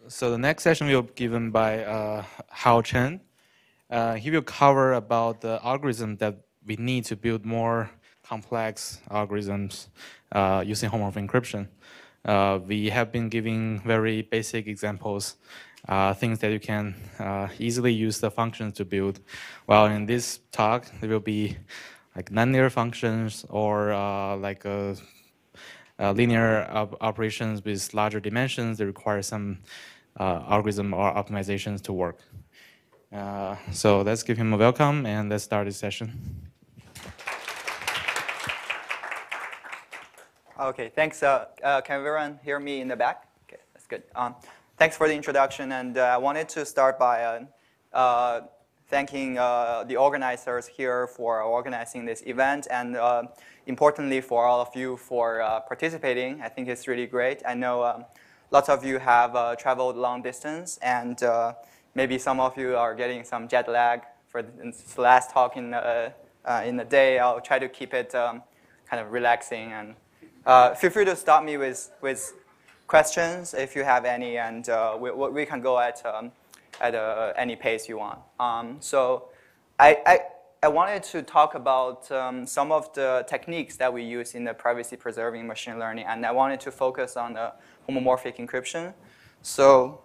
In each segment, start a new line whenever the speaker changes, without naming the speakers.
So the next session will be given by Hao Chen. He will cover about the algorithm that we need to build more complex algorithms using homomorphic encryption. We have been giving very basic examples, things that you can easily use the functions to build. While in this talk, there will be like nonlinear functions or linear operations with larger dimensions that require some algorithm or optimizations to work. So let's give him a welcome and let's start this session.
Okay, thanks. Can everyone hear me in the back? Okay, that's good. Thanks for the introduction, and I wanted to start by thanking the organizers here for organizing this event, and importantly for all of you for participating. I think it's really great. I know lots of you have traveled long distance, and maybe some of you are getting some jet lag for this last talk in the day. I'll try to keep it kind of relaxing, and feel free to stop me with questions if you have any, and we can go at any pace you want. So I wanted to talk about some of the techniques that we use in the privacy-preserving machine learning, and I wanted to focus on the homomorphic encryption. So,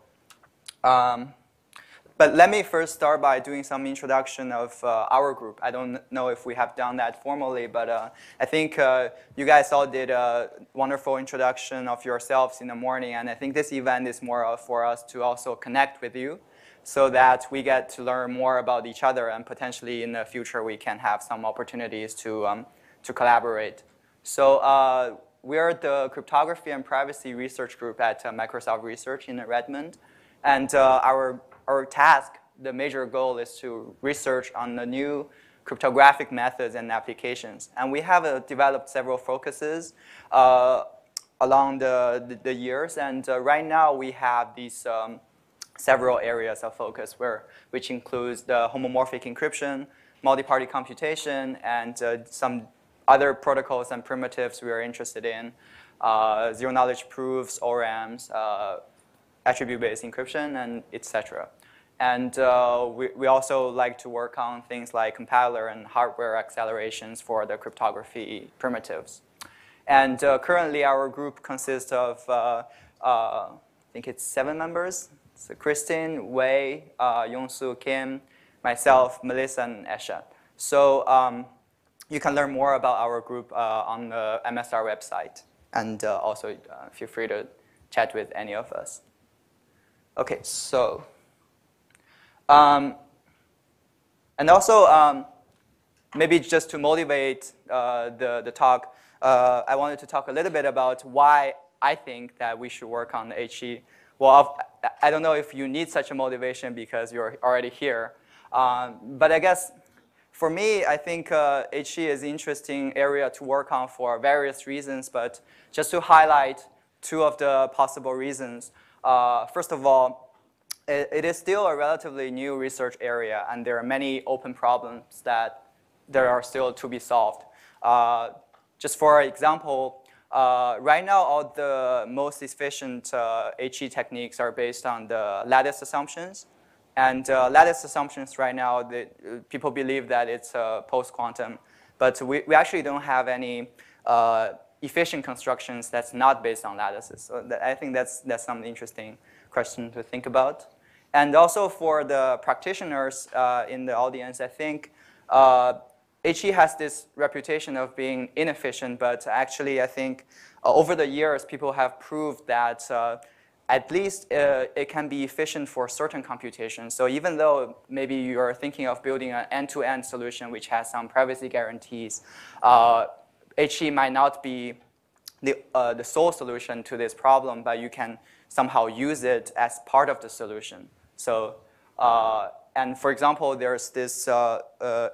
but let me first start by doing some introduction of our group. I don't know if we have done that formally, but I think you guys all did a wonderful introduction of yourselves in the morning, and I think this event is more for us to also connect with you so that we get to learn more about each other, and potentially in the future we can have some opportunities to collaborate. So we are the cryptography and privacy research group at Microsoft Research in Redmond, and our task, the major goal, is to research on the new cryptographic methods and applications. And we have developed several focuses along the years. And right now we have these several areas of focus, which includes the homomorphic encryption, multi-party computation, and some other protocols and primitives we are interested in, zero-knowledge proofs, ORAMs, attribute-based encryption, and etc. And we also like to work on things like compiler and hardware accelerations for the cryptography primitives. And currently our group consists of, I think it's 7 members. So Christine, Wei, Yongsu, Kim, myself, Melissa, and Esha. So you can learn more about our group on the MSR website. And also feel free to chat with any of us. Okay, so, and also maybe just to motivate the talk, I wanted to talk a little bit about why I think that we should work on the HE. Well, I don't know if you need such a motivation because you're already here, but I guess for me, I think HE is an interesting area to work on for various reasons, but just to highlight 2 of the possible reasons. First of all, it is still a relatively new research area, and there are many open problems that are still to be solved. Just for example, right now, all the most efficient HE techniques are based on the lattice assumptions. And lattice assumptions right now, people believe that it's post-quantum. But we actually don't have any efficient constructions that's not based on lattices. So I think that's some interesting question to think about. And also for the practitioners in the audience, I think HE has this reputation of being inefficient, but actually I think over the years people have proved that at least it can be efficient for certain computations. So even though maybe you're thinking of building an end-to-end solution which has some privacy guarantees, HE might not be the sole solution to this problem, but you can somehow use it as part of the solution. So, and for example, there's this,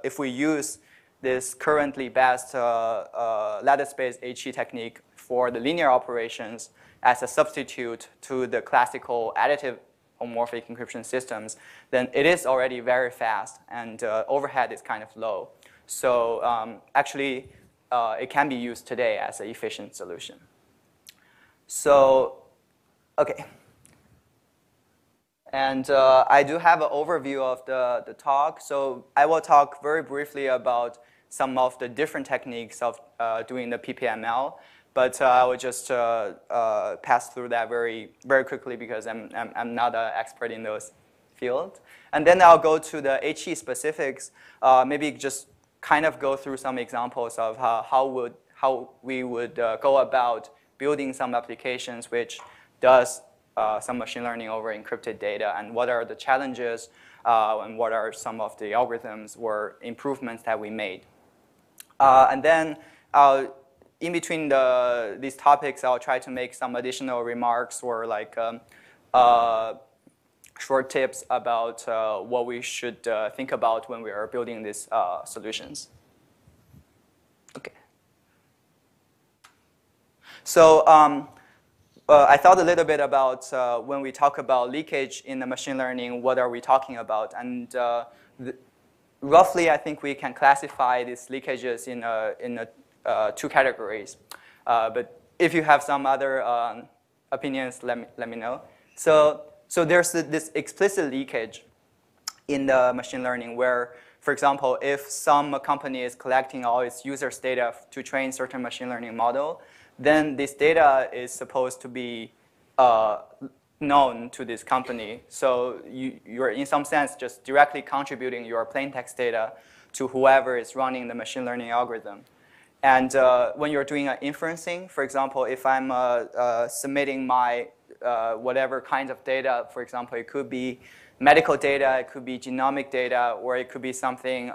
if we use this currently best lattice-based HE technique for the linear operations as a substitute to the classical additive homomorphic encryption systems, then it is already very fast, and overhead is kind of low. So actually, it can be used today as an efficient solution. So, okay. And I do have an overview of the talk. So I will talk very briefly about some of the different techniques of doing the PPML. But I will just pass through that very quickly because I'm not an expert in those fields. And then I'll go to the HE specifics, maybe just kind of go through some examples of how we would go about building some applications which does some machine learning over encrypted data, and what are the challenges, and what are some of the algorithms or improvements that we made. And then in between these topics, I'll try to make some additional remarks or like short tips about what we should think about when we are building these solutions. Okay. So I thought a little bit about when we talk about leakage in the machine learning, what are we talking about? And roughly, I think we can classify these leakages in two categories. But if you have some other opinions, let me know. So there's this explicit leakage in the machine learning where, for example, if some company is collecting all its users' data to train certain machine learning model, then this data is supposed to be known to this company. So you're, in some sense, just directly contributing your plain text data to whoever is running the machine learning algorithm. And when you're doing inferencing, for example, if I'm submitting my whatever kinds of data, for example, it could be medical data, it could be genomic data, or it could be something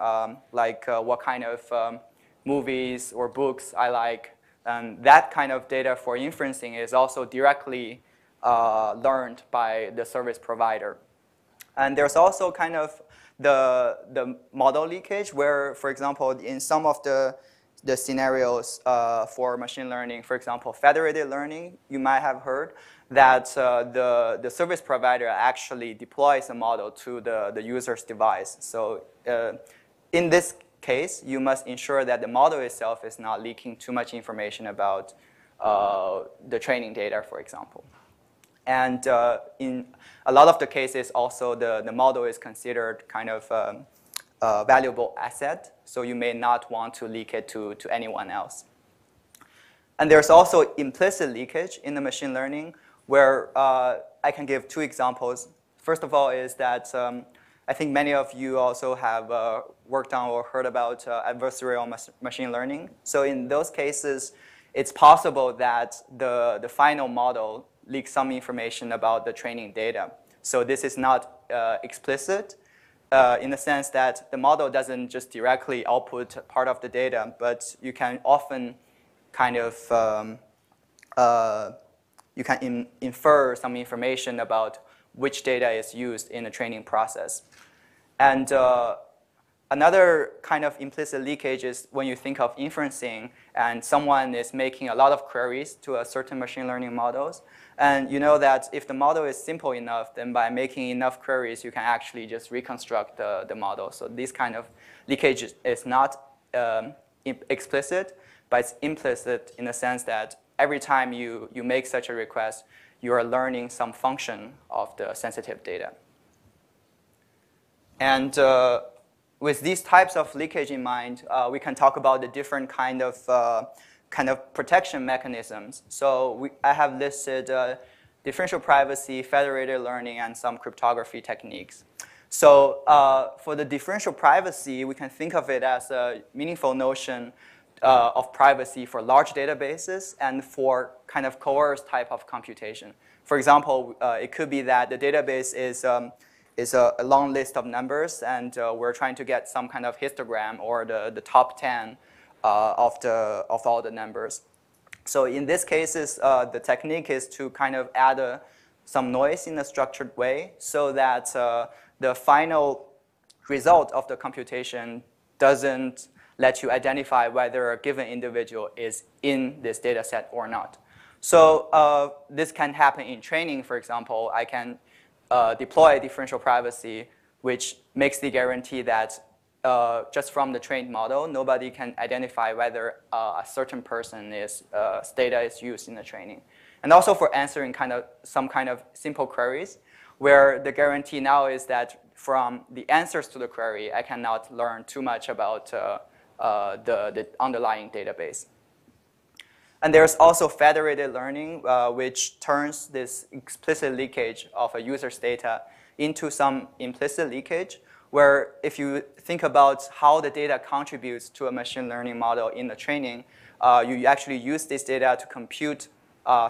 like what kind of movies or books I like. And that kind of data for inferencing is also directly learned by the service provider. And there's also kind of the model leakage where, for example, in some of the scenarios for machine learning, for example, federated learning, you might have heard that the service provider actually deploys a model to the user's device. So in this case, you must ensure that the model itself is not leaking too much information about the training data, for example. And in a lot of the cases, also the model is considered kind of a valuable asset, so you may not want to leak it to anyone else. And there's also implicit leakage in the machine learning, where I can give two examples. First of all is that I think many of you also have worked on or heard about adversarial machine learning. So in those cases, it's possible that the final model leaks some information about the training data. So this is not explicit in the sense that the model doesn't just directly output part of the data, but you can often kind of you can infer some information about which data is used in the training process. And another kind of implicit leakage is when you think of inferencing and someone is making a lot of queries to a certain machine learning models. And you know that if the model is simple enough, then by making enough queries, you can actually just reconstruct the model. So this kind of leakage is not explicit, but it's implicit in the sense that every time you make such a request, you are learning some function of the sensitive data. And with these types of leakage in mind, we can talk about the different kind of protection mechanisms. So I have listed differential privacy, federated learning, and some cryptography techniques. So for the differential privacy, we can think of it as a meaningful notion of privacy for large databases and for kind of coerced type of computation. For example, it could be that the database is a long list of numbers, and we're trying to get some kind of histogram or the top 10 of all the numbers. So in these cases, the technique is to kind of add some noise in a structured way so that the final result of the computation doesn't let you identify whether a given individual is in this data set or not. So this can happen in training, for example. I can deploy differential privacy, which makes the guarantee that just from the trained model, nobody can identify whether a certain person's data is used in the training. And also for answering some kind of simple queries, where the guarantee now is that from the answers to the query, I cannot learn too much about the underlying database. And there's also federated learning, which turns this explicit leakage of a user's data into some implicit leakage, where if you think about how the data contributes to a machine learning model in the training, you actually use this data to compute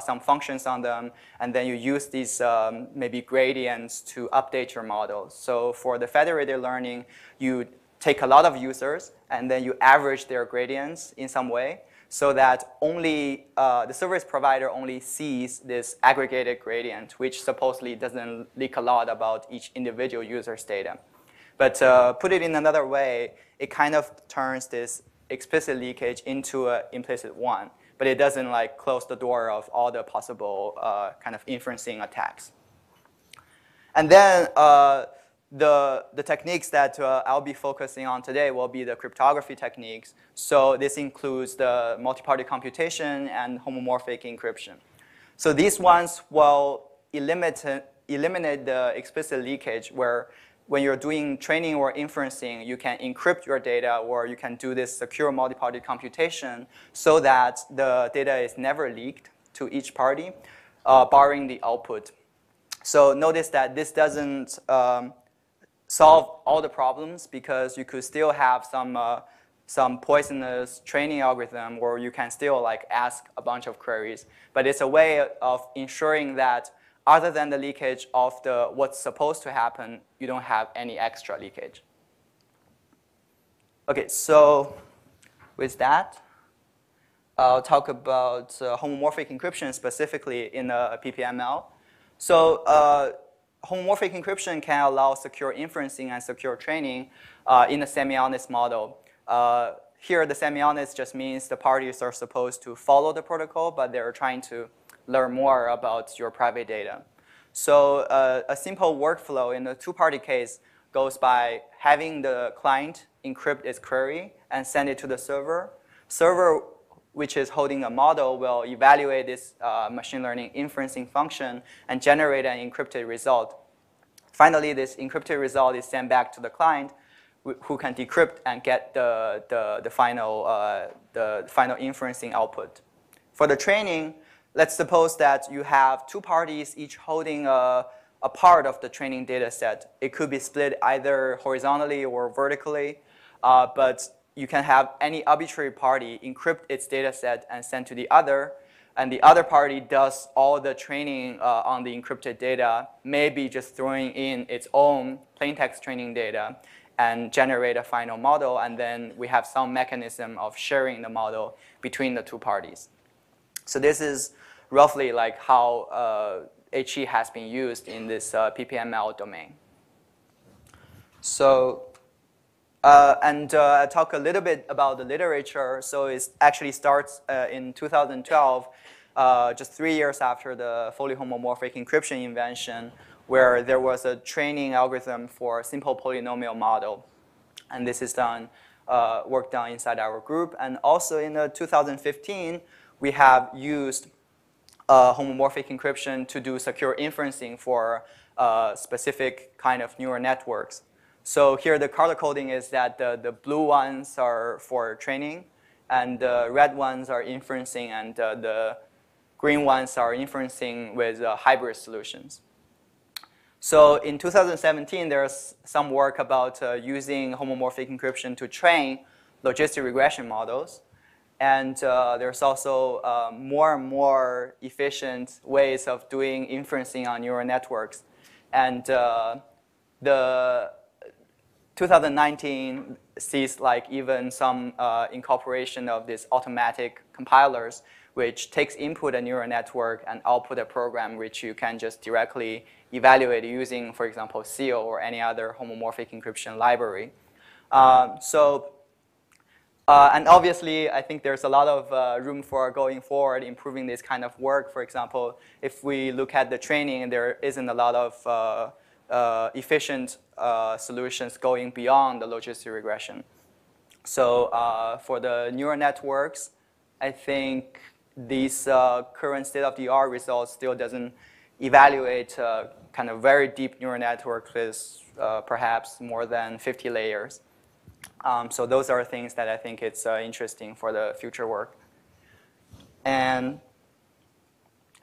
some functions on them, and then you use these maybe gradients to update your model. So for the federated learning, you take a lot of users, and then you average their gradients in some way, so that only the service provider only sees this aggregated gradient, which supposedly doesn't leak a lot about each individual user's data. But put it in another way, it kind of turns this explicit leakage into an implicit one, but it doesn't like close the door of all the possible kind of inferencing attacks. And then the techniques that I'll be focusing on today will be the cryptography techniques. So this includes the multi-party computation and homomorphic encryption. So these ones will eliminate the explicit leakage, where when you're doing training or inferencing, you can encrypt your data, or you can do this secure multi-party computation so that the data is never leaked to each party, barring the output. So notice that this doesn't solve all the problems, because you could still have some poisonous training algorithm where you can still like ask a bunch of queries. But it's a way of ensuring that other than the leakage of what's supposed to happen, you don't have any extra leakage. Okay, so with that, I'll talk about homomorphic encryption specifically in PPML. So homomorphic encryption can allow secure inferencing and secure training in a semi-honest model. Here, the semi-honest just means the parties are supposed to follow the protocol, but they're trying to learn more about your private data. So a simple workflow in the two-party case goes by having the client encrypt its query and send it to the server. Server, which is holding a model, will evaluate this machine learning inferencing function and generate an encrypted result. Finally, this encrypted result is sent back to the client, who can decrypt and get the final inferencing output. For the training, let's suppose that you have two parties each holding a part of the training data set. It could be split either horizontally or vertically, but you can have any arbitrary party encrypt its data set and send to the other, and the other party does all the training on the encrypted data, maybe just throwing in its own plaintext training data and generate a final model, and then we have some mechanism of sharing the model between the two parties. So this is roughly like how HE has been used in this PPML domain. So, I'll talk a little bit about the literature. So it actually starts in 2012, just 3 years after the fully homomorphic encryption invention, where there was a training algorithm for a simple polynomial model. And this is work done inside our group. And also in 2015, we have used homomorphic encryption to do secure inferencing for specific kind of neural networks. So here the color coding is that the blue ones are for training, and the red ones are inferencing, and the green ones are inferencing with hybrid solutions. So in 2017, there's some work about using homomorphic encryption to train logistic regression models. And there's also more and more efficient ways of doing inferencing on neural networks. And the 2019 sees like even some incorporation of these automatic compilers, which takes input a neural network and output a program which you can just directly evaluate using, for example, SEAL or any other homomorphic encryption library. And obviously, I think there's a lot of room for going forward, improving this kind of work. For example, if we look at the training, there isn't a lot of efficient solutions going beyond the logistic regression. So for the neural networks, I think these current state-of-the-art results still doesn't evaluate kind of very deep neural network with perhaps more than 50 layers. So those are things that I think it's interesting for the future work. And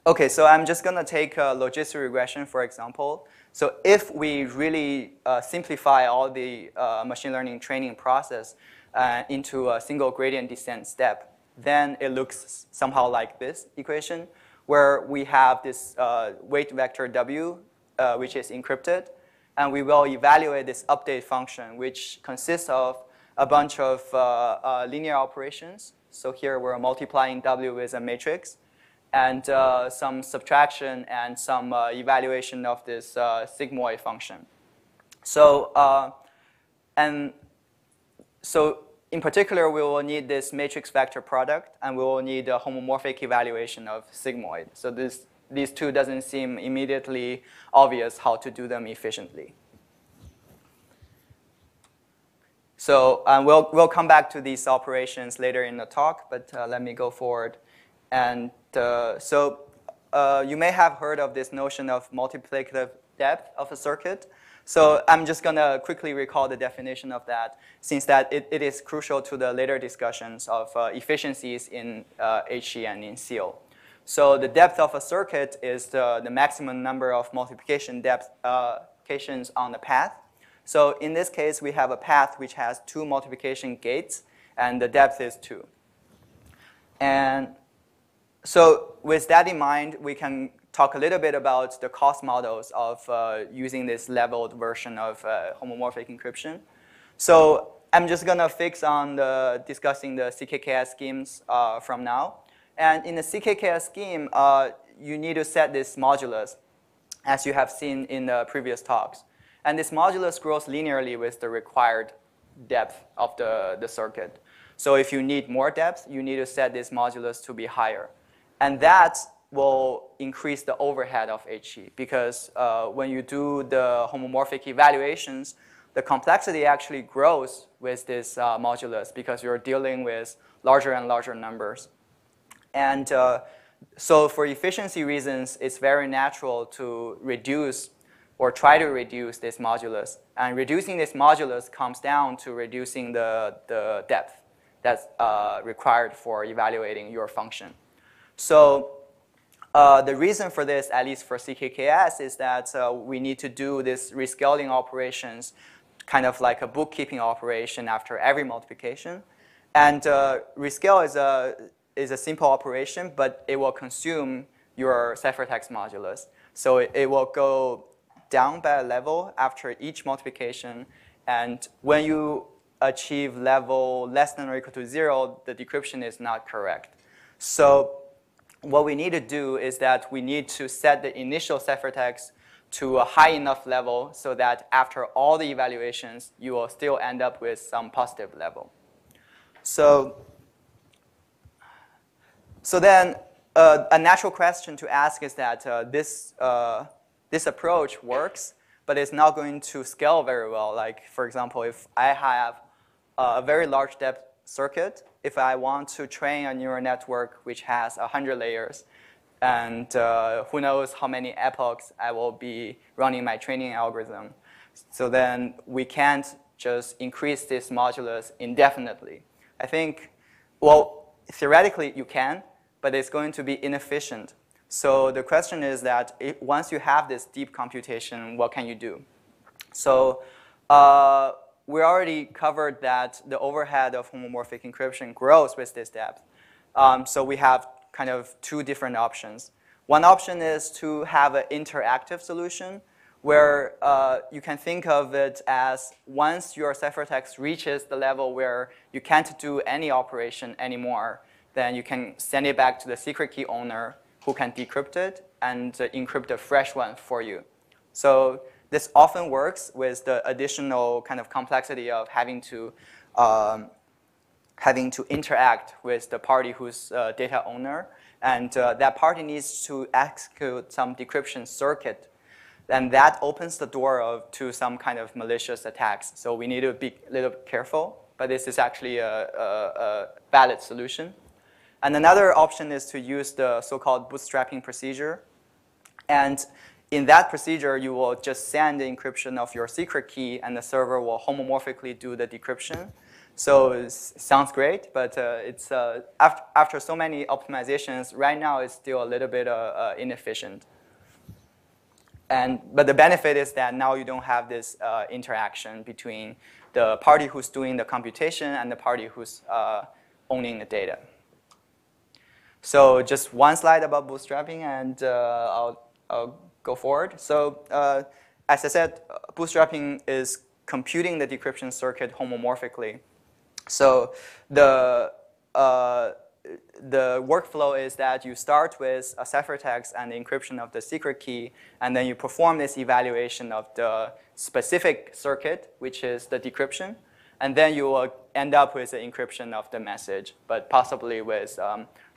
OK, so I'm just going to take logistic regression, for example. So if we really simplify all the machine learning training process into a single gradient descent step, then it looks somehow like this equation, where we have this weight vector W, which is encrypted. And we will evaluate this update function, which consists of a bunch of linear operations. So here we're multiplying W with a matrix, and some subtraction and some evaluation of this sigmoid function. So, in particular, we will need this matrix vector product, and we will need a homomorphic evaluation of sigmoid. So these two doesn't seem immediately obvious how to do them efficiently. So we'll come back to these operations later in the talk, but let me go forward. And so you may have heard of this notion of multiplicative depth of a circuit. So I'm just going to quickly recall the definition of that, since that it is crucial to the later discussions of efficiencies in HE and in SEAL. So the depth of a circuit is the maximum number of multiplication multiplications on the path. So in this case, we have a path which has 2 multiplication gates, and the depth is 2. And so with that in mind, we can talk a little bit about the cost models of using this leveled version of homomorphic encryption. So I'm just going to fix on discussing the CKKS schemes from now. And in the CKKS scheme, you need to set this modulus, as you have seen in the previous talks. And this modulus grows linearly with the required depth of the circuit. So if you need more depth, you need to set this modulus to be higher. And that will increase the overhead of HE, because when you do the homomorphic evaluations, the complexity actually grows with this modulus, because you're dealing with larger and larger numbers. And so for efficiency reasons, it's very natural to reduce or try to reduce this modulus. And reducing this modulus comes down to reducing the depth that's required for evaluating your function. So the reason for this, at least for CKKS, is that we need to do this rescaling operations, kind of like a bookkeeping operation after every multiplication. And rescale is a simple operation, but it will consume your ciphertext modulus. So it will go down by a level after each multiplication. And when you achieve level less than or equal to 0, the decryption is not correct. So what we need to do is that we need to set the initial ciphertext to a high enough level so that after all the evaluations, you will still end up with some positive level. So then a natural question to ask is that this approach works, but it's not going to scale very well. Like, for example, if I have a very large depth circuit, if I want to train a neural network which has 100 layers, and who knows how many epochs I will be running my training algorithm. So then we can't just increase this modulus indefinitely. I think, well, theoretically you can, but it's going to be inefficient. So the question is that once you have this deep computation, what can you do? So we already covered that the overhead of homomorphic encryption grows with this depth. So we have kind of 2 different options. One option is to have an interactive solution, where you can think of it as once your ciphertext reaches the level where you can't do any operation anymore, then you can send it back to the secret key owner, who can decrypt it and encrypt a fresh one for you. So this often works with the additional kind of complexity of having to interact with the party who's data owner. And that party needs to execute some decryption circuit. And that opens the door to some kind of malicious attacks. So we need to be a little careful. But this is actually a valid solution. And another option is to use the so-called bootstrapping procedure. And in that procedure, you will just send the encryption of your secret key, and the server will homomorphically do the decryption. So it sounds great, but it's after so many optimizations, right now it's still a little bit inefficient. But the benefit is that now you don't have this interaction between the party who's doing the computation and the party who's owning the data. So just one slide about bootstrapping, and I'll go forward. So as I said, bootstrapping is computing the decryption circuit homomorphically. So the workflow is that you start with a ciphertext and the encryption of the secret key, and then you perform this evaluation of the specific circuit, which is the decryption, and then you will end up with the encryption of the message, but possibly with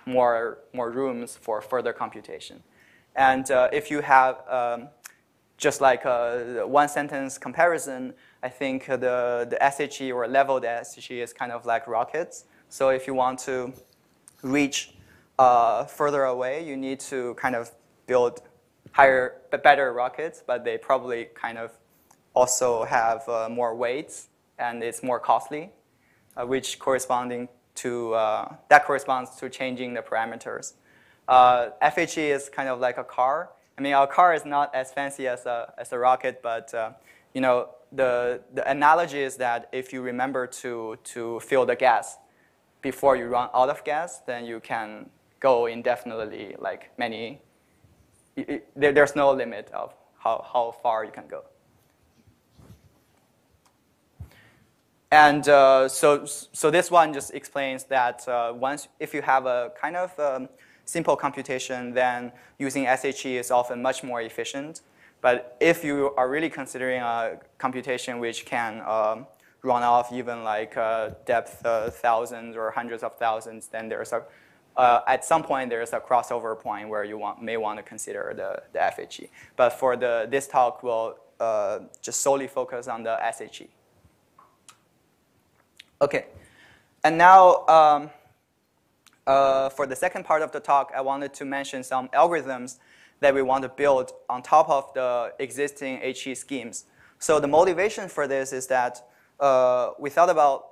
more rooms for further computation. And if you have just like a one-sentence comparison, I think the SHE or leveled SHE is kind of like rockets. So if you want to reach further away, you need to kind of build better rockets, but they probably kind of also have more weights, and it's more costly, which corresponds to changing the parameters. FHE is kind of like a car. I mean, our car is not as fancy as a rocket, but you know, the analogy is that if you remember to fill the gas before you run out of gas, then you can go indefinitely, like there's no limit of how far you can go. And so this one just explains that if you have a kind of simple computation, then using SHE is often much more efficient. But if you are really considering a computation which can run off even like depth thousands or hundreds of thousands, then there's at some point there's a crossover point where you may want to consider the FHE. But for this talk, we'll just solely focus on the SHE. Okay, and now for the second part of the talk, I wanted to mention some algorithms that we want to build on top of the existing HE schemes. So the motivation for this is that we thought about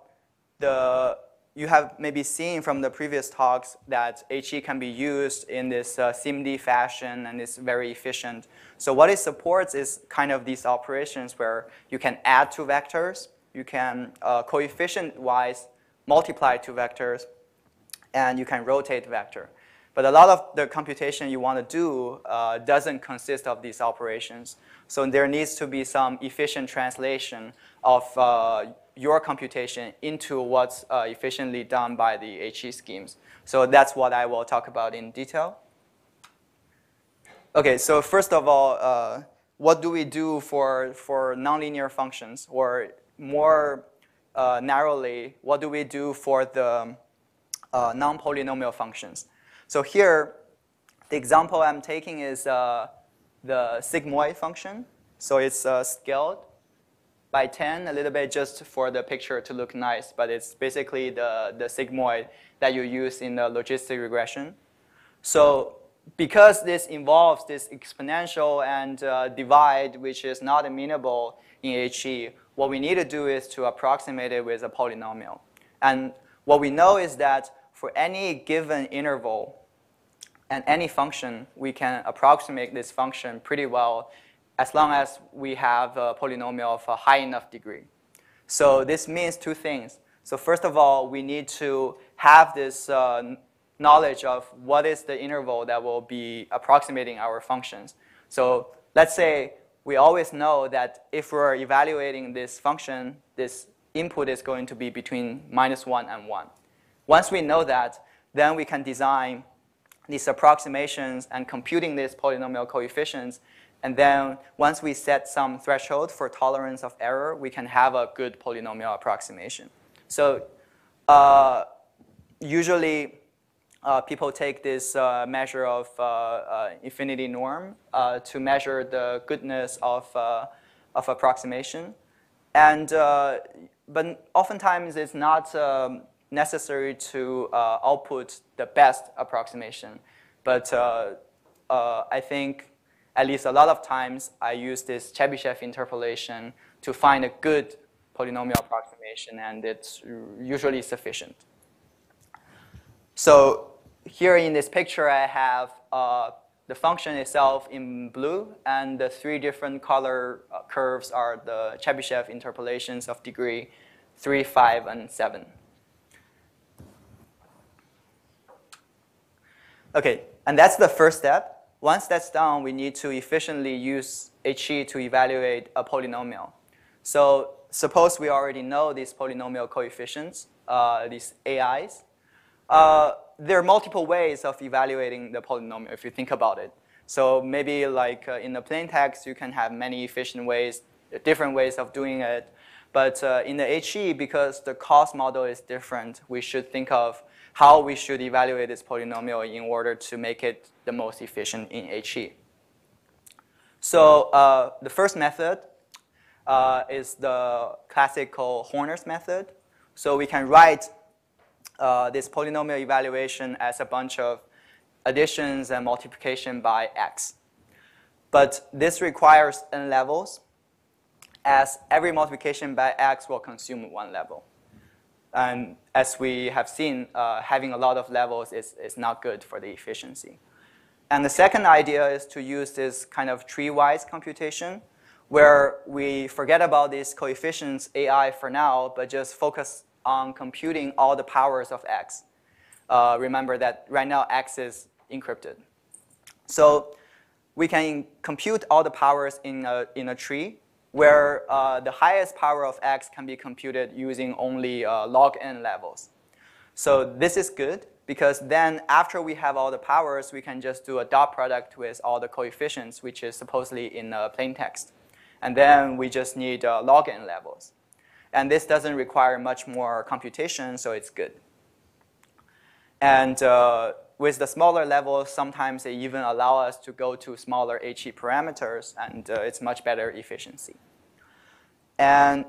you have maybe seen from the previous talks that HE can be used in this SIMD fashion, and it's very efficient. So what it supports is kind of these operations where you can add two vectors, you can coefficient-wise multiply two vectors, and you can rotate vector. But a lot of the computation you want to do doesn't consist of these operations. So there needs to be some efficient translation of your computation into what's efficiently done by the HE schemes. So that's what I will talk about in detail. Okay, so first of all, what do we do for nonlinear functions? Or more narrowly, what do we do for the non-polynomial functions? So here, the example I'm taking is the sigmoid function. So it's scaled by 10 a little bit just for the picture to look nice, but it's basically the sigmoid that you use in the logistic regression. So because this involves this exponential and divide, which is not amenable in HE, what we need to do is to approximate it with a polynomial. And what we know is that for any given interval and any function, we can approximate this function pretty well as long as we have a polynomial of a high enough degree. So this means two things. So first of all, we need to have this knowledge of what is the interval that will be approximating our functions. So let's say we always know that if we're evaluating this function, this input is going to be between -1 and 1. Once we know that, then we can design these approximations and computing these polynomial coefficients. And then once we set some threshold for tolerance of error, we can have a good polynomial approximation. So usually people take this measure of infinity norm to measure the goodness of approximation. And but oftentimes it's not necessary to output the best approximation. But I think at least a lot of times, I use this Chebyshev interpolation to find a good polynomial approximation, and it's usually sufficient. So here in this picture, I have the function itself in blue, and the 3 different color curves are the Chebyshev interpolations of degree 3, 5, and 7. Okay, and that's the first step. Once that's done, we need to efficiently use HE to evaluate a polynomial. So suppose we already know these polynomial coefficients, these AIs. There are multiple ways of evaluating the polynomial if you think about it. So maybe like in the plain text, you can have many efficient ways, different ways of doing it. But in the HE, because the cost model is different, we should think of how we should evaluate this polynomial in order to make it the most efficient in HE. So the first method is the classical Horner's method. So we can write this polynomial evaluation as a bunch of additions and multiplication by x. But this requires n levels, as every multiplication by x will consume 1 level. And as we have seen, having a lot of levels is not good for the efficiency. And the second idea is to use this kind of tree-wise computation, where we forget about these coefficients AI for now, but just focus on computing all the powers of x. Remember that right now x is encrypted. So we can compute all the powers in a tree, where the highest power of x can be computed using only log n levels. So this is good, because then after we have all the powers, we can just do a dot product with all the coefficients, which is supposedly in plain text. And then we just need log n levels. And this doesn't require much more computation, so it's good. And with the smaller levels, sometimes they even allow us to go to smaller HE parameters, and it's much better efficiency. And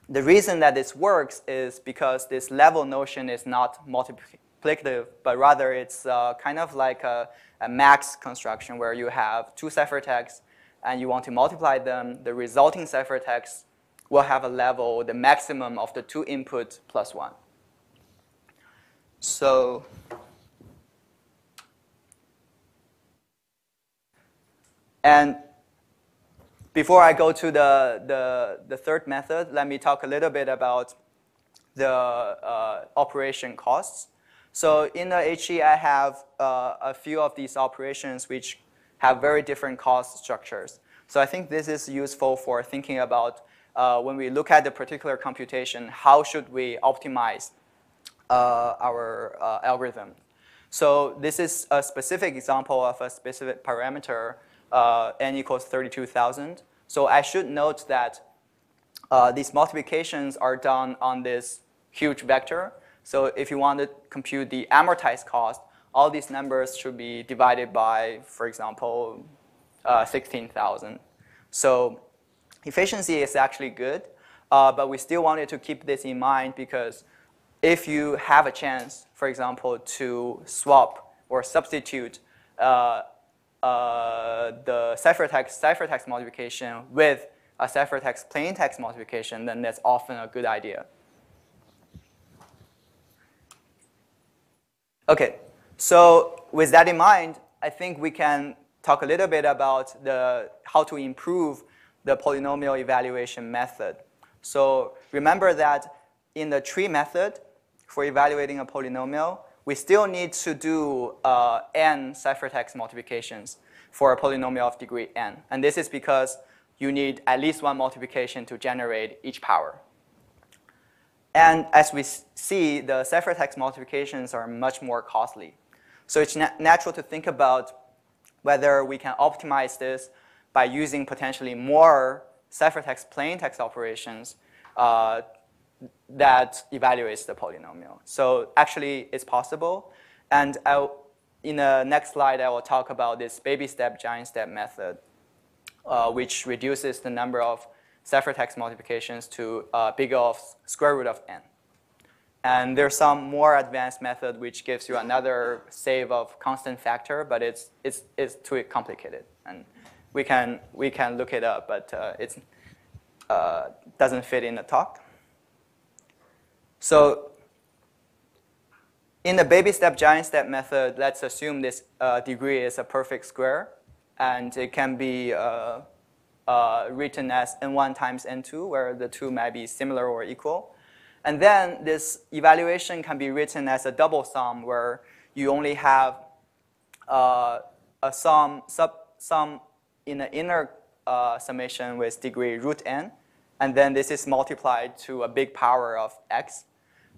the reason that this works is because this level notion is not multiplicative, but rather it's kind of like a max construction where you have 2 ciphertexts and you want to multiply them. The resulting ciphertext will have a level, the maximum of the 2 input plus 1. So and before I go to the third method, let me talk a little bit about the operation costs. So in the HE, I have a few of these operations which have very different cost structures. So I think this is useful for thinking about when we look at the particular computation, how should we optimize our algorithm. So this is a specific example of a specific parameter, n equals 32,000. So I should note that these multiplications are done on this huge vector. So if you want to compute the amortized cost, all these numbers should be divided by, for example, 16,000. So efficiency is actually good, but we still wanted to keep this in mind because if you have a chance, for example, to swap or substitute the ciphertext multiplication with a ciphertext plaintext multiplication, then that's often a good idea. Okay, so with that in mind, I think we can talk a little bit about how to improve the polynomial evaluation method. So remember that in the tree method, for evaluating a polynomial, we still need to do n ciphertext multiplications for a polynomial of degree n. And this is because you need at least 1 multiplication to generate each power. And as we see, the ciphertext multiplications are much more costly. So it's natural to think about whether we can optimize this by using potentially more ciphertext plaintext operations that evaluates the polynomial. So actually, it's possible. And in the next slide, I will talk about this Babystep-Giantstep method, which reduces the number of ciphertext multiplications to big O of square root of n. And there's some more advanced method which gives you another save of constant factor, but it's too complicated. And we can look it up, but it doesn't fit in the talk. So in the Babystep-Giantstep method, let's assume this degree is a perfect square, and it can be written as n1 times n2, where the two might be similar or equal. And then this evaluation can be written as a double sum, where you only have a sum in the inner summation with degree root n, and then this is multiplied to a big power of x.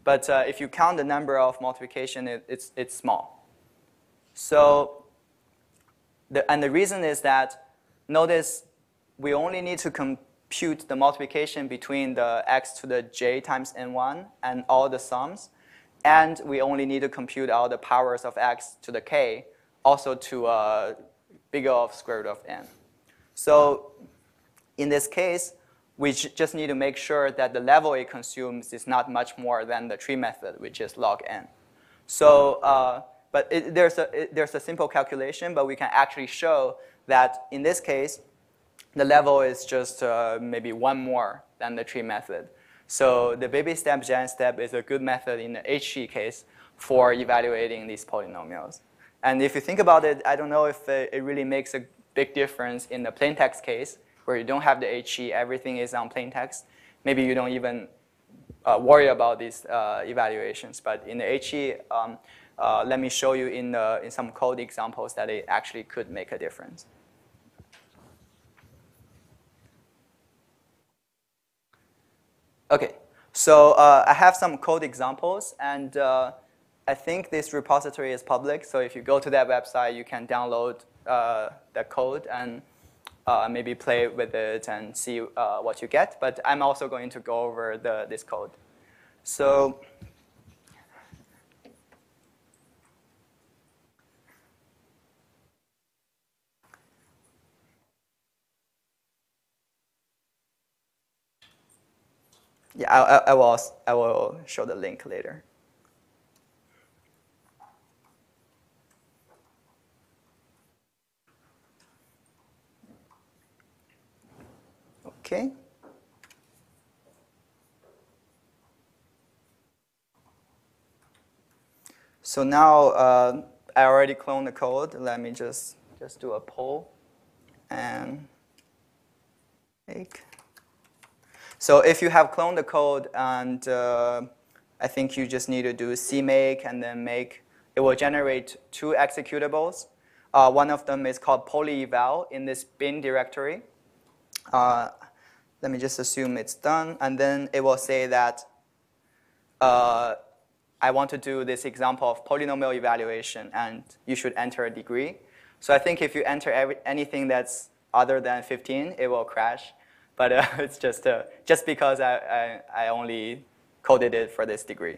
But if you count the number of multiplication, it's small. So, the reason is that, notice we only need to compute the multiplication between the x to the j times n1 and all the sums. And we only need to compute all the powers of x to the k, also to bigger of square root of n. So in this case, we just need to make sure that the level it consumes is not much more than the tree method, which is log n. So, but there's a simple calculation, but we can actually show that in this case, the level is just maybe one more than the tree method. So the Babystep-Giantstep is a good method in the HG case for evaluating these polynomials. And if you think about it, I don't know if it really makes a big difference in the plain text case, where you don't have the HG, everything is on plain text. Maybe you don't even worry about these evaluations. But in the HG, let me show you in some code examples that it actually could make a difference. Okay, so I have some code examples, and I think this repository is public. So if you go to that website, you can download the code and maybe play with it and see what you get. But I'm also going to go over this code. So yeah, I will show the link later. Okay. So now I already cloned the code. Let me just do a poll and make. So if you have cloned the code, and I think you just need to do cmake and then make, it will generate two executables. One of them is called polyeval in this bin directory. Let me just assume it's done. And then it will say that I want to do this example of polynomial evaluation, and you should enter a degree. So I think if you enter anything that's other than 15, it will crash. But it's just because I only coded it for this degree.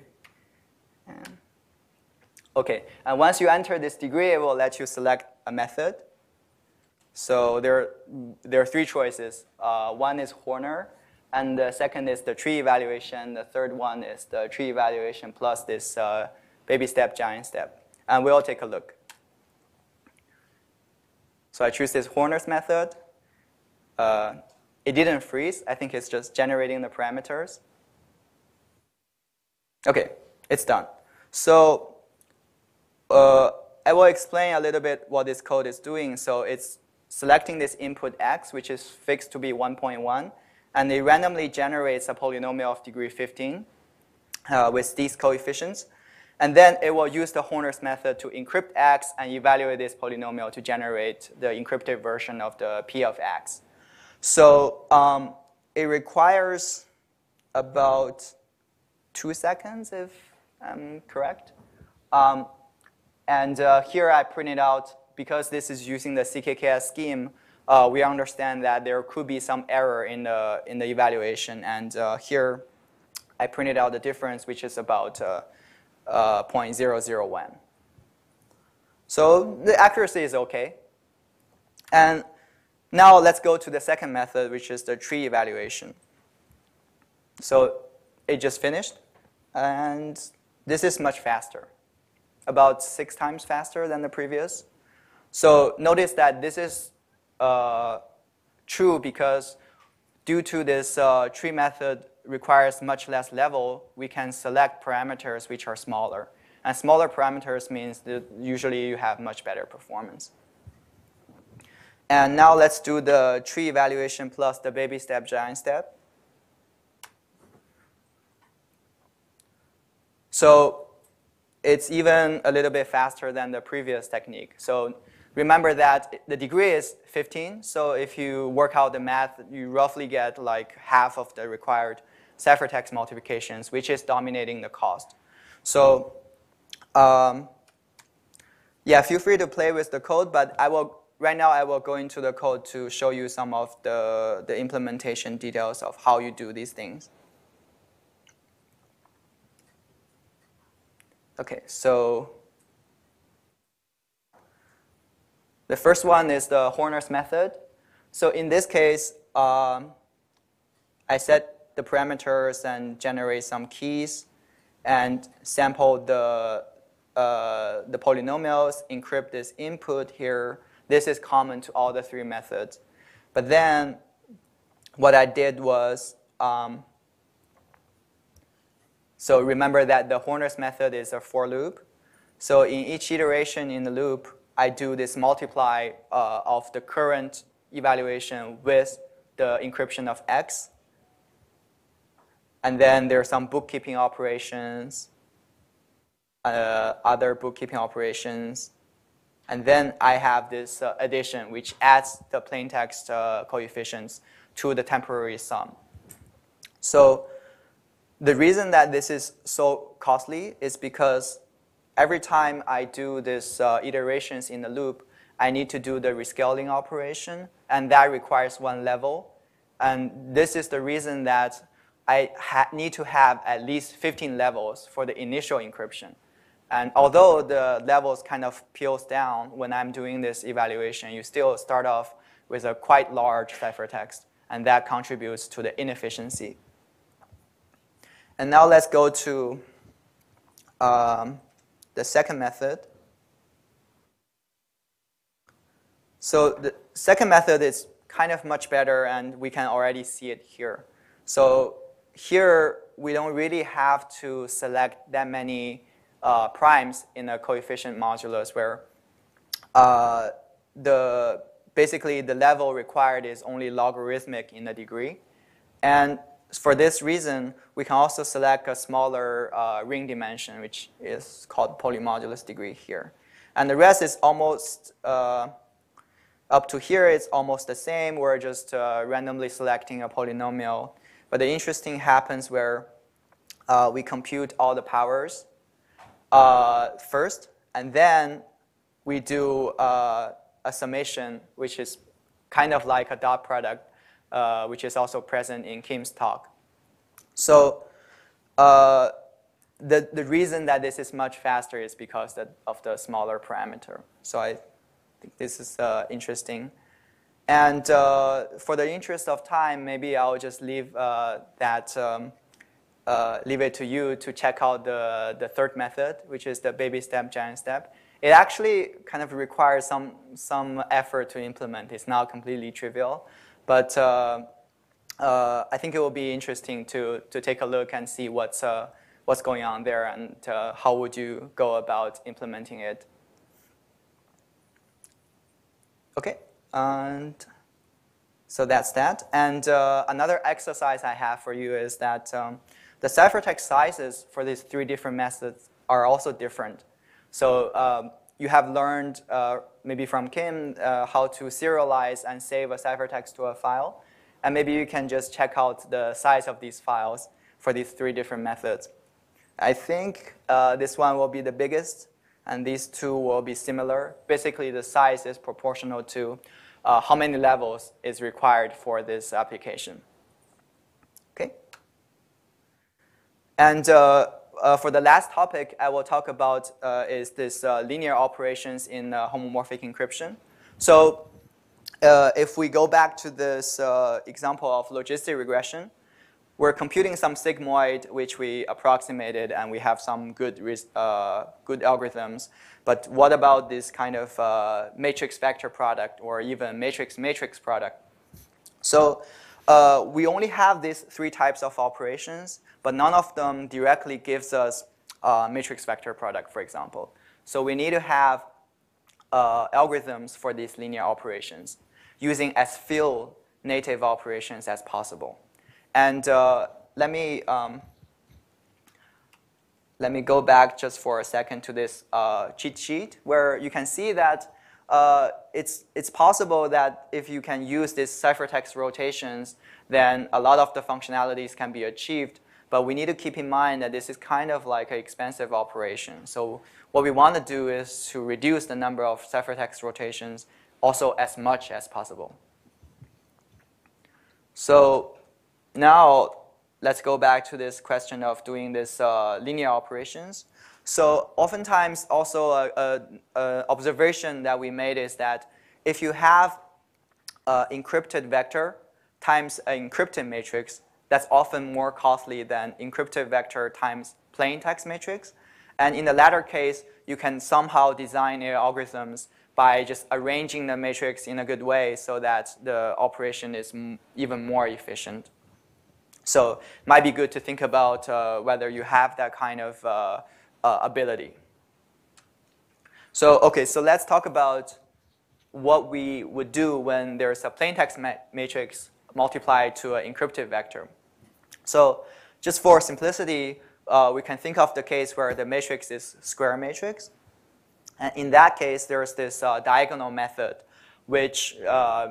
Okay, and once you enter this degree, it will let you select a method. So there are three choices. One is Horner, and the second is the tree evaluation. The third one is the tree evaluation plus this Babystep-Giantstep. And we'll take a look. So I choose this Horner's method. It didn't freeze. I think it's just generating the parameters. OK, it's done. So I will explain a little bit what this code is doing. So it's selecting this input x, which is fixed to be 1.1. And it randomly generates a polynomial of degree 15 with these coefficients. And then it will use the Horner's method to encrypt x and evaluate this polynomial to generate the encrypted version of the p of x. So it requires about 2 seconds, if I'm correct. And here I printed out, because this is using the CKKS scheme, we understand that there could be some error in the evaluation. And here I printed out the difference, which is about 0.001. So the accuracy is OK. And now let's go to the second method, which is the tree evaluation. So it just finished. And this is much faster, about 6 times faster than the previous. So notice that this is true because due to this tree method requires much less level, we can select parameters which are smaller. And smaller parameters means that usually you have much better performance. And now let's do the tree evaluation plus the Babystep-Giantstep. So it's even a little bit faster than the previous technique. So remember that the degree is 15. So if you work out the math, you roughly get like half of the required ciphertext multiplications, which is dominating the cost. So yeah, feel free to play with the code, but right now I will go into the code to show you some of the implementation details of how you do these things. Okay, so the first one is the Horner's method. So in this case, I set the parameters and generate some keys and sample the polynomials, encrypt this input here. This is common to all the 3 methods. But then what I did was, so remember that the Horner's method is a for loop. So in each iteration in the loop, I do this multiply of the current evaluation with the encryption of X. And then there are some bookkeeping operations, other bookkeeping operations. And then I have this addition, which adds the plaintext coefficients to the temporary sum. So the reason that this is so costly is because every time I do this iterations in the loop, I need to do the rescaling operation, and that requires 1 level. And this is the reason that I need to have at least 15 levels for the initial encryption. And although the levels kind of peels down when I'm doing this evaluation, you still start off with a quite large ciphertext, and that contributes to the inefficiency. And now let's go to the second method. So the second method is kind of much better, and we can already see it here. So here, we don't really have to select that many primes in a coefficient modulus where basically the level required is only logarithmic in the degree. And for this reason, we can also select a smaller ring dimension, which is called polymodulus degree here. And the rest is almost, up to here, it's almost the same. We're just randomly selecting a polynomial. But the interesting happens where we compute all the powers first, and then we do a summation, which is kind of like a dot product, which is also present in Kim's talk. So the reason that this is much faster is because of the smaller parameter. So I think this is interesting. And for the interest of time, maybe I'll just leave leave it to you to check out the third method, which is the Babystep-Giantstep. It actually kind of requires some effort to implement. It's not completely trivial, but I think it will be interesting to take a look and see what's going on there and how would you go about implementing it. Okay, and so that's that. And another exercise I have for you is that the ciphertext sizes for these 3 different methods are also different. So you have learned maybe from Kim how to serialize and save a ciphertext to a file. And maybe you can just check out the size of these files for these 3 different methods. I think this one will be the biggest, and these 2 will be similar. Basically, the size is proportional to how many levels is required for this application. Okay. And for the last topic I will talk about is this linear operations in homomorphic encryption. So if we go back to this example of logistic regression, we're computing some sigmoid, which we approximated, and we have some good algorithms. But what about this kind of matrix vector product or even matrix-matrix product? So we only have these 3 types of operations, but none of them directly gives us matrix vector product, for example. So we need to have algorithms for these linear operations using as few native operations as possible. And let me go back just for a second to this cheat sheet, where you can see that it's possible that if you can use these ciphertext rotations, then a lot of the functionalities can be achieved. But we need to keep in mind that this is kind of like an expensive operation. So what we want to do is to reduce the number of ciphertext rotations also as much as possible. So now let's go back to this question of doing this linear operations. So oftentimes also an observation that we made is that if you have encrypted vector times an encrypted matrix, that's often more costly than encrypted vector times plain text matrix. And in the latter case, you can somehow design your algorithms by just arranging the matrix in a good way so that the operation is even more efficient. So it might be good to think about whether you have that kind of ability. So okay, so let's talk about what we would do when there's a plain text matrix multiplied to an encrypted vector. So just for simplicity, we can think of the case where the matrix is square matrix. And in that case, there's this diagonal method, which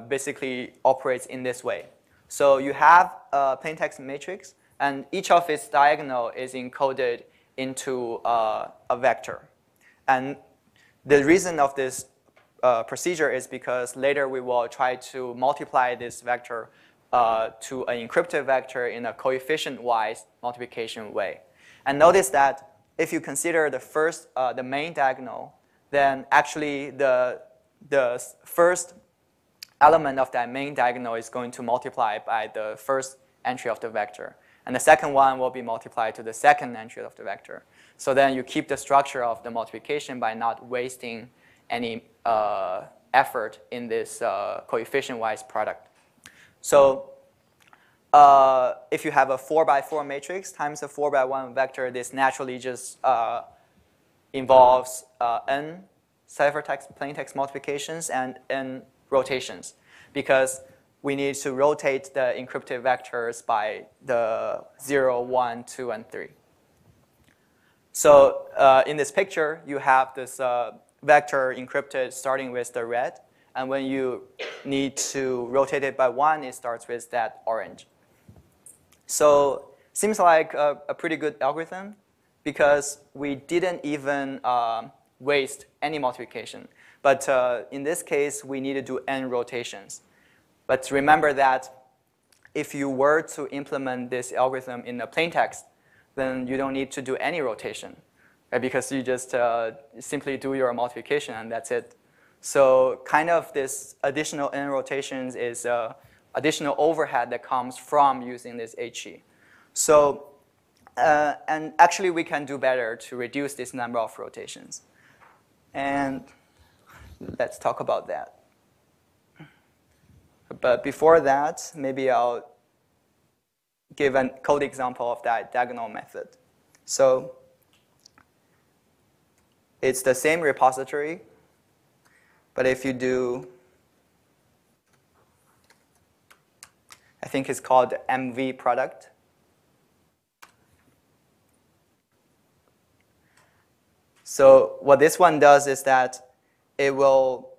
basically operates in this way. So you have a plain text matrix, and each of its diagonal is encoded into a vector. And the reason of this procedure is because later we will try to multiply this vector to an encrypted vector in a coefficient-wise multiplication way. And notice that if you consider the main diagonal, then actually the first element of that main diagonal is going to multiply by the first entry of the vector. And the second one will be multiplied to the second entry of the vector. So then you keep the structure of the multiplication by not wasting any effort in this coefficient-wise product. So if you have a 4x4 matrix times a 4x1 vector, this naturally just involves n ciphertext plain text multiplications and n rotations, because we need to rotate the encrypted vectors by the 0, 1, 2, and 3. So in this picture, you have this vector encrypted starting with the red. And when you need to rotate it by 1, it starts with that orange. So seems like a pretty good algorithm, because we didn't even waste any multiplication. But in this case, we need to do n rotations. But remember that if you were to implement this algorithm in a plain text, then you don't need to do any rotation, right? Because you just simply do your multiplication and that's it. So kind of this additional n rotations is additional overhead that comes from using this HE. So, and actually we can do better to reduce this number of rotations. And let's talk about that. But before that, maybe I'll give a code example of that diagonal method. So it's the same repository, but if you do, I think it's called MV product. So what this one does is that it will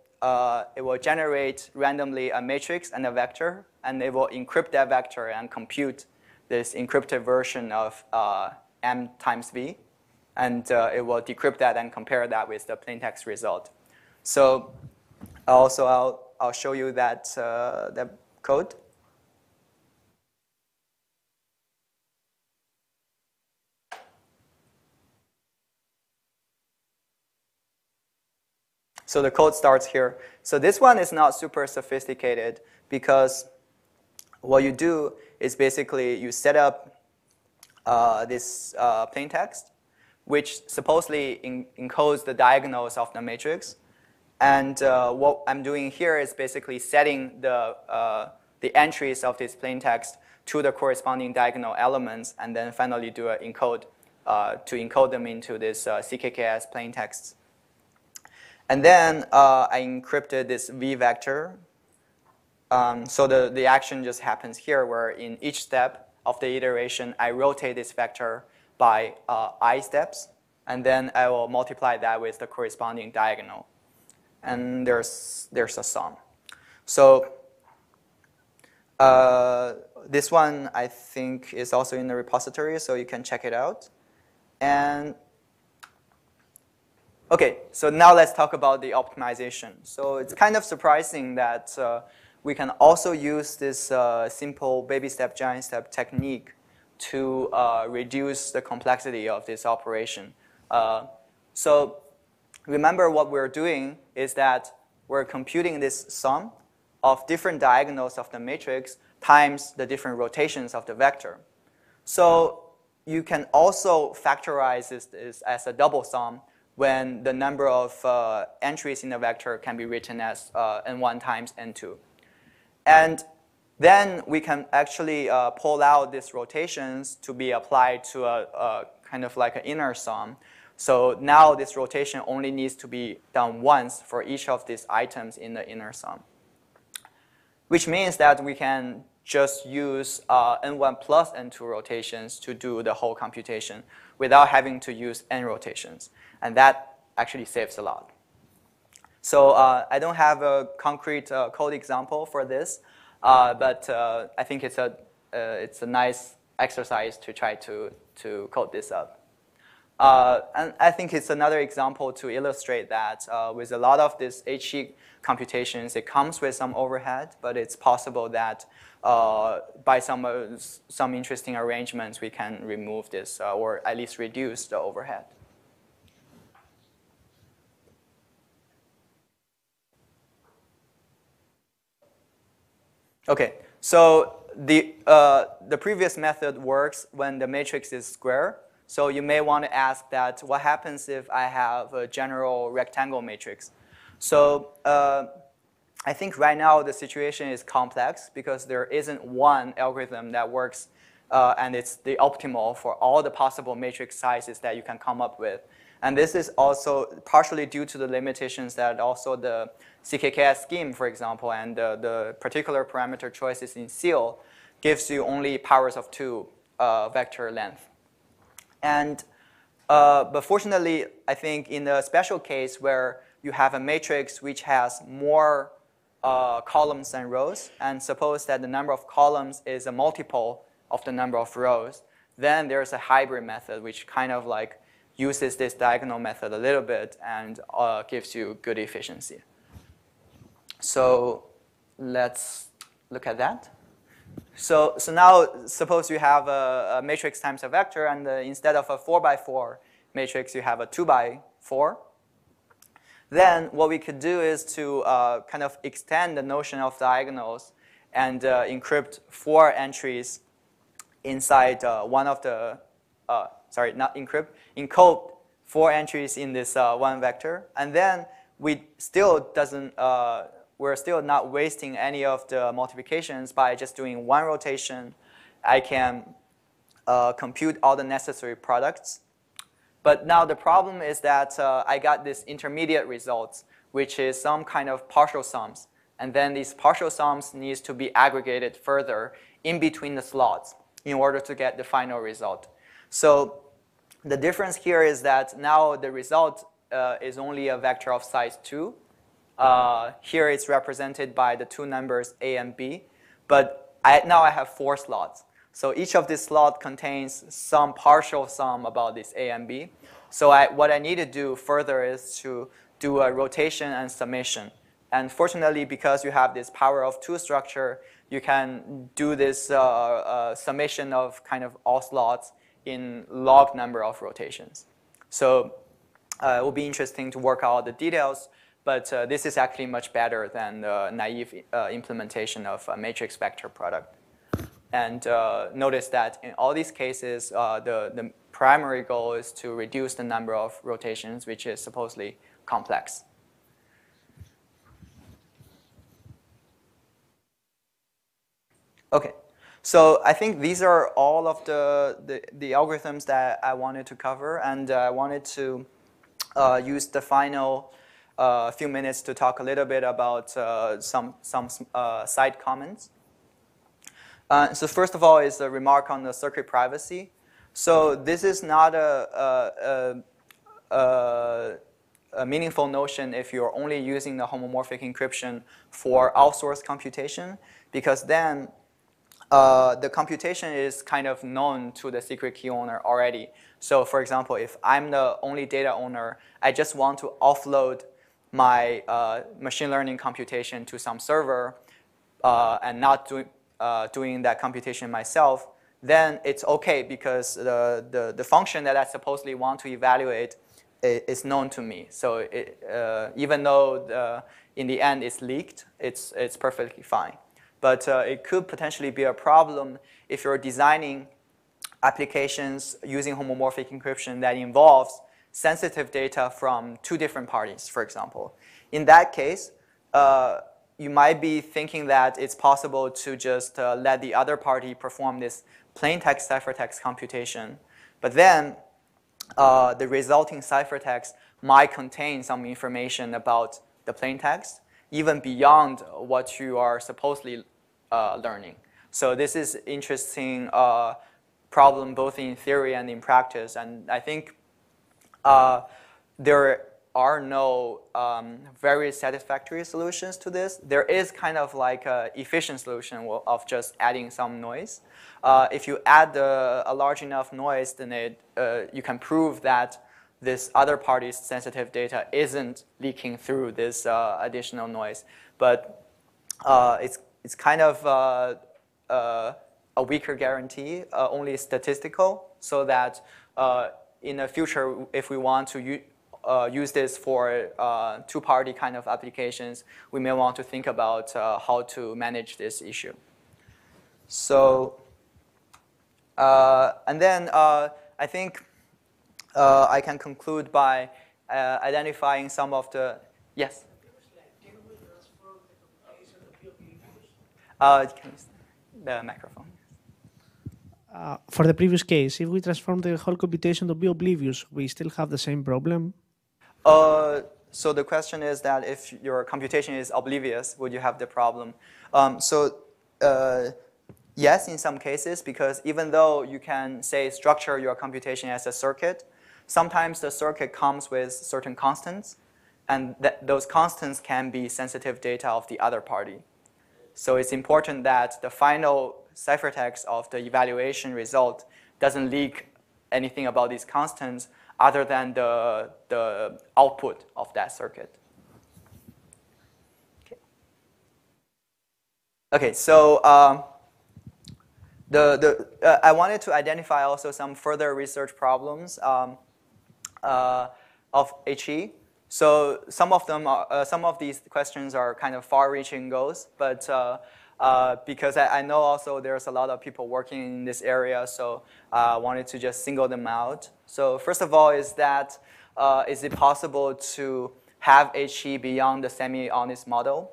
generate randomly a matrix and a vector, and it will encrypt that vector and compute this encrypted version of m times v. And it will decrypt that and compare that with the plaintext result. So also I'll show you that, that code. So the code starts here. So this one is not super sophisticated, because what you do is basically you set up this plain text, which supposedly encodes the diagonals of the matrix. And what I'm doing here is basically setting the entries of this plain text to the corresponding diagonal elements, and then finally do an encode to encode them into this CKKS plain text. And then I encrypted this V vector. So the action just happens here, where in each step of the iteration, I rotate this vector by I steps, and then I will multiply that with the corresponding diagonal. And there's a sum. So this one, I think, is also in the repository, so you can check it out. And OK, so now let's talk about the optimization. So it's kind of surprising that we can also use this simple Babystep-Giantstep technique to reduce the complexity of this operation. So remember, what we're doing is that we're computing this sum of different diagonals of the matrix times the different rotations of the vector. So you can also factorize this as a double sum when the number of entries in the vector can be written as n1 times n2. And then we can actually pull out these rotations to be applied to a kind of like an inner sum. So now this rotation only needs to be done once for each of these items in the inner sum, which means that we can just use n1 plus n2 rotations to do the whole computation without having to use n rotations. And that actually saves a lot. So I don't have a concrete code example for this, but I think it's a nice exercise to try to code this up. And I think it's another example to illustrate that with a lot of this HE computations, it comes with some overhead, but it's possible that by some interesting arrangements, we can remove this or at least reduce the overhead. OK, so the previous method works when the matrix is square. So you may want to ask that, what happens if I have a general rectangle matrix? So I think right now the situation is complex because there isn't one algorithm that works and it's the optimal for all the possible matrix sizes that you can come up with. And this is also partially due to the limitations that also the CKKS scheme, for example, and the particular parameter choices in SEAL gives you only powers of 2 vector length. And but fortunately, I think in the special case where you have a matrix which has more columns than rows, and suppose that the number of columns is a multiple of the number of rows, then there's a hybrid method which kind of like uses this diagonal method a little bit and gives you good efficiency. So let's look at that. So now suppose you have a matrix times a vector, and instead of a 4x4 matrix, you have a 2x4. Then what we could do is to kind of extend the notion of diagonals and encrypt 4 entries inside one of the, sorry, not encrypt, encode 4 entries in this one vector. And then we still doesn't, we're still not wasting any of the multiplications by just doing one rotation. I can compute all the necessary products. But now the problem is that I got this intermediate results, which is some kind of partial sums. And then these partial sums needs to be aggregated further in between the slots in order to get the final result. So the difference here is that now the result is only a vector of size 2. Here it's represented by the 2 numbers A and B. But now I have 4 slots. So each of these slots contains some partial sum about this A and B. So what I need to do further is to do a rotation and summation. And fortunately, because you have this power of 2 structure, you can do this summation of kind of all slots in log number of rotations. So it will be interesting to work out the details. But this is actually much better than the naive implementation of a matrix vector product. And notice that in all these cases, the primary goal is to reduce the number of rotations, which is supposedly complex. Okay, so I think these are all of the algorithms that I wanted to cover, and I wanted to use the final few minutes to talk a little bit about some side comments. So first of all is a remark on the circuit privacy. So this is not a meaningful notion if you're only using the homomorphic encryption for outsourced computation, because then the computation is kind of known to the secret key owner already. So for example, if I'm the only data owner, I just want to offload my machine learning computation to some server and not doing that computation myself, then it's okay because the function that I supposedly want to evaluate is known to me. So even though in the end it's leaked, it's perfectly fine. But it could potentially be a problem if you're designing applications using homomorphic encryption that involves sensitive data from two different parties, for example. In that case, you might be thinking that it's possible to just let the other party perform this plain text ciphertext computation. But then the resulting ciphertext might contain some information about the plain text, even beyond what you are supposedly learning. So this is interesting problem both in theory and in practice. And I think there are no very satisfactory solutions to this. There is kind of like an efficient solution of just adding some noise. If you add a large enough noise, then you can prove that this other party's sensitive data isn't leaking through this additional noise. But it's kind of a weaker guarantee, only statistical, so that in the future, if we want to use this for two-party kind of applications, we may want to think about how to manage this issue. So, and then I think I can conclude by identifying some of the, yes? The microphone.
For the previous case, if we transform the whole computation to be oblivious, we still have the same problem?
So the question is that if your computation is oblivious, would you have the problem? Yes, in some cases, because even though you can, say, structure your computation as a circuit, sometimes the circuit comes with certain constants, and those constants can be sensitive data of the other party. So it's important that the final ciphertext of the evaluation result doesn't leak anything about these constants other than the output of that circuit. Okay, so I wanted to identify also some further research problems of HE. So some of these questions are kind of far-reaching goals, but because I know also there's a lot of people working in this area, so I wanted to just single them out. So first of all is that, is it possible to have HE beyond the semi-honest model?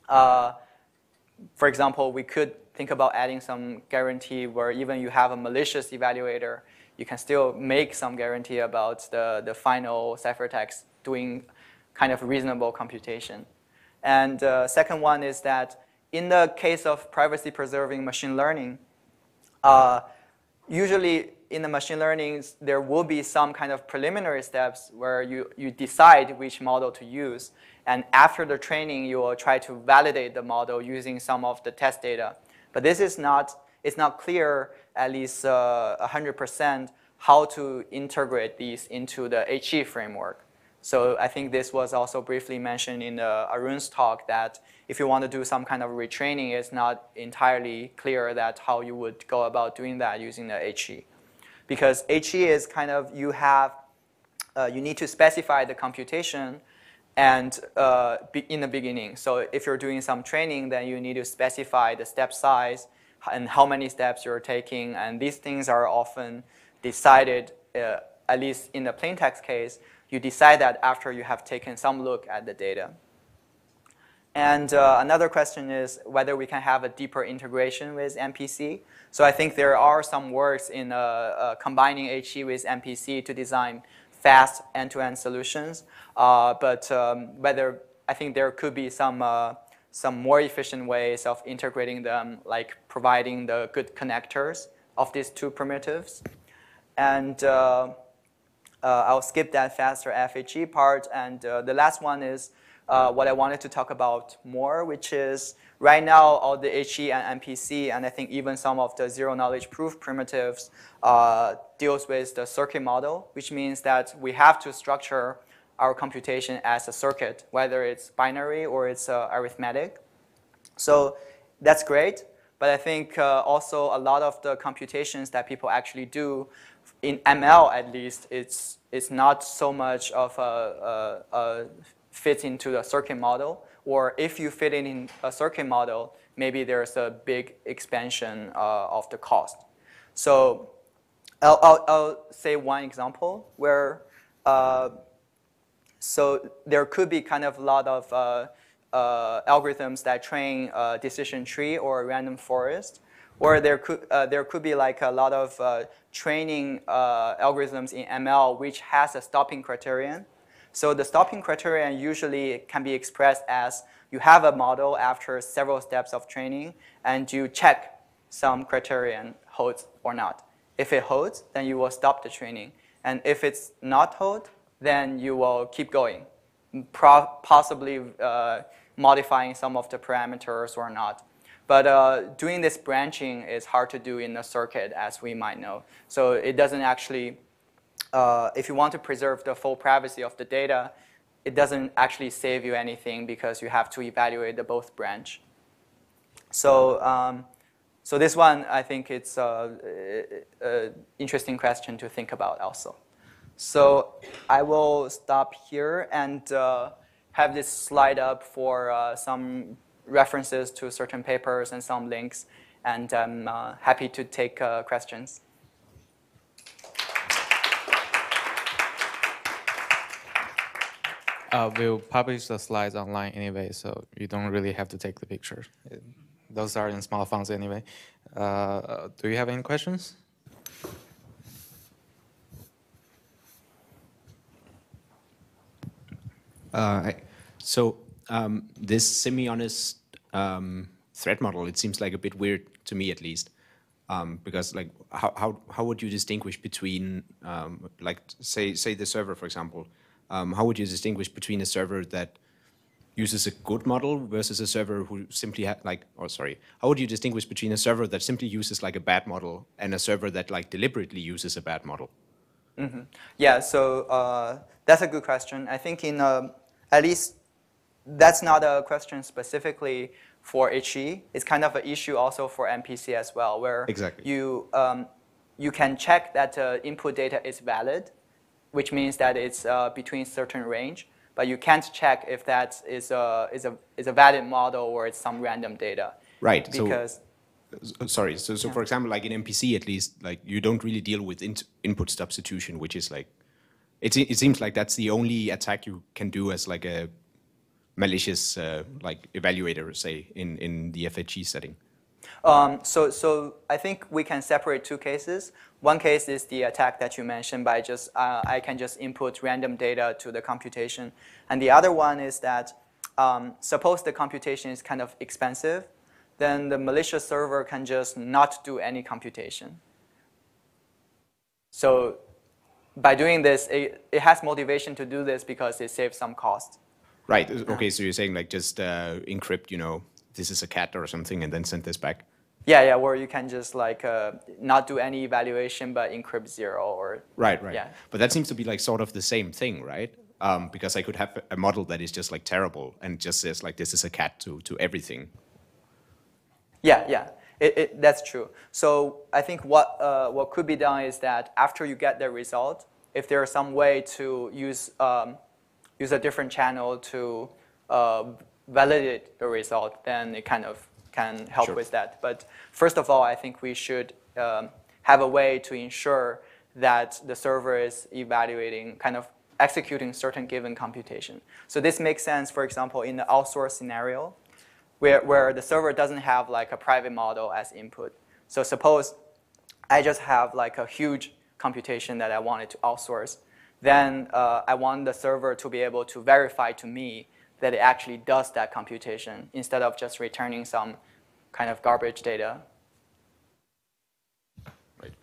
For example, we could think about adding some guarantee where even you have a malicious evaluator, you can still make some guarantee about the final ciphertext doing kind of reasonable computation. And second one is that in the case of privacy-preserving machine learning, usually in the machine learning, there will be some kind of preliminary steps where you decide which model to use. And after the training, you will try to validate the model using some of the test data. But this is it's not clear, at least 100%, how to integrate these into the HE framework. So I think this was also briefly mentioned in Arun's talk that if you want to do some kind of retraining, it's not entirely clear that how you would go about doing that using the HE. Because HE is kind of, you need to specify the computation and in the beginning. So if you're doing some training, then you need to specify the step size, and how many steps you're taking. And these things are often decided, at least in the plain text case, you decide that after you have taken some look at the data. And another question is whether we can have a deeper integration with MPC. So I think there are some works in combining HE with MPC to design fast end-to-end solutions. But whether I think there could be some more efficient ways of integrating them, like providing the good connectors of these two primitives. And I'll skip that faster FHE part. And the last one is what I wanted to talk about more, which is right now all the HE and MPC, and I think even some of the zero-knowledge proof primitives deals with the circuit model, which means that we have to structure our computation as a circuit, whether it's binary or it's arithmetic. So that's great, but I think also a lot of the computations that people actually do, in ML at least, it's not so much of a fit into the circuit model, or if you fit it in a circuit model, maybe there's a big expansion of the cost. So I'll say one example where so there could be kind of a lot of algorithms that train a decision tree or a random forest, or there could be like a lot of training algorithms in ML which has a stopping criterion. So the stopping criterion usually can be expressed as you have a model after several steps of training, and you check some criterion holds or not. If it holds, then you will stop the training. And if it's not hold, then you will keep going, possibly modifying some of the parameters or not. But doing this branching is hard to do in a circuit, as we might know. So it doesn't actually, if you want to preserve the full privacy of the data, it doesn't actually save you anything because you have to evaluate the both branch. So, so this one, I think it's an interesting question to think about also. So I will stop here and have this slide up for some references to certain papers and some links, and I'm happy to take questions.
We'll publish the slides online anyway, so you don't really have to take the pictures. Those are in small fonts anyway. Do you have any questions?
So this semi-honest threat model, it seems like a bit weird to me at least, because like how would you distinguish between like say the server, for example, how would you distinguish between a server that uses a good model versus a server who simply how would you distinguish between a server that simply uses like a bad model and a server that like deliberately uses a bad model?
Mm-hmm. Yeah, so that's a good question. I think in at least that's not a question specifically for HE. It's kind of an issue also for MPC as well, where
exactly.
You can check that input data is valid, which means that it's between certain range, but you can't check if that is a valid model or it's some random data.
Right.
Because
sorry. So yeah. For example, like in MPC at least, like you don't really deal with input substitution, which is like it seems like that's the only attack you can do as like a malicious like evaluator, say in the FHE setting.
So I think we can separate two cases. One case is the attack that you mentioned by just I can just input random data to the computation, and the other one is that suppose the computation is kind of expensive, then the malicious server can just not do any computation. So by doing this, it has motivation to do this because it saves some cost.
Right. Okay. So you're saying like just encrypt, you know, this is a cat or something, and then send this back.
Yeah, where you can just like not do any evaluation but encrypt 0 or.
Right.
Yeah.
But that seems to be like sort of the same thing, right? Because I could have a model that is just like terrible and just says like this is a cat to everything.
Yeah. That's true. So I think what could be done is that after you get the result, if there is some way to use a different channel to validate the result, then it kind of can help
Sure.
with that. But first of all, I think we should have a way to ensure that the server is evaluating, kind of executing certain given computation. So this makes sense, for example, in the outsourced scenario, where the server doesn't have like a private model as input. So suppose I just have like a huge computation that I wanted to outsource. Then I want the server to be able to verify to me that it actually does that computation instead of just returning some kind of garbage data.
Right.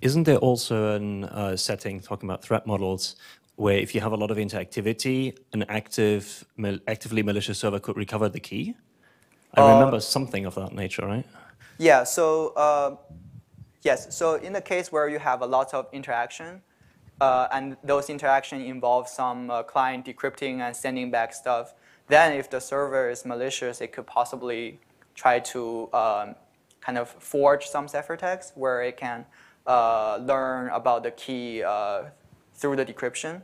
Isn't there also a setting, talking about threat models, where if you have a lot of interactivity, an actively malicious server could recover the key? I remember something of that nature, right?
Yeah, so yes, so in the case where you have a lot of interaction, and those interaction involve some client decrypting and sending back stuff, then if the server is malicious, it could possibly try to kind of forge some ciphertext where it can learn about the key through the decryption.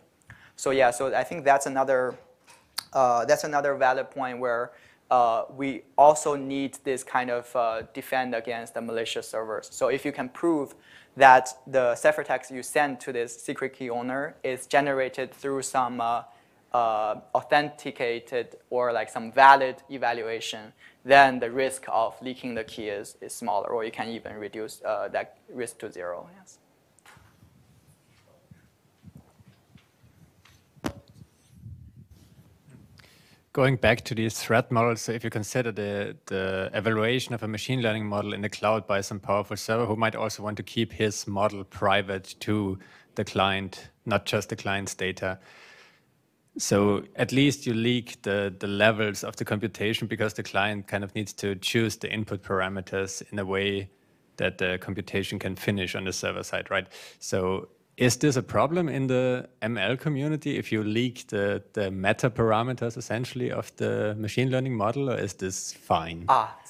So yeah, so I think that's another valid point where we also need this kind of defend against the malicious servers. So if you can prove that the ciphertext you send to this secret key owner is generated through some authenticated or like some valid evaluation, then the risk of leaking the key is smaller, or you can even reduce that risk to 0. Yes.
Going back to these threat models, so if you consider the evaluation of a machine learning model in the cloud by some powerful server who might also want to keep his model private to the client, not just the client's data. So at least you leak the levels of the computation because the client kind of needs to choose the input parameters in a way that the computation can finish on the server side, right? So is this a problem in the ML community if you leak the meta parameters essentially of the machine learning model, or is this fine?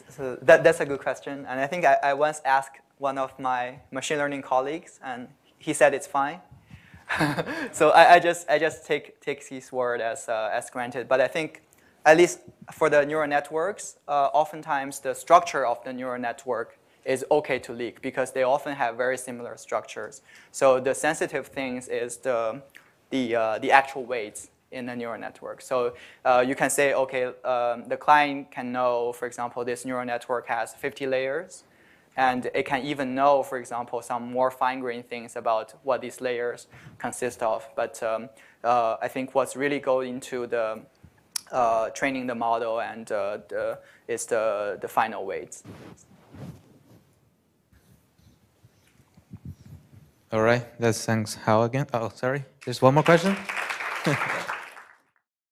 So that's a good question. And I think I once asked one of my machine learning colleagues, and he said it's fine. So I just take his word as granted. But I think at least for the neural networks, oftentimes the structure of the neural network is okay to leak because they often have very similar structures. So the sensitive things is the actual weights in the neural network. So you can say, okay, the client can know, for example, this neural network has 50 layers. And it can even know, for example, some more fine-grained things about what these layers consist of. But I think what's really going into the training the model and is the final weights.
All right, let's thanks Hal again. Oh, sorry, there's one more question.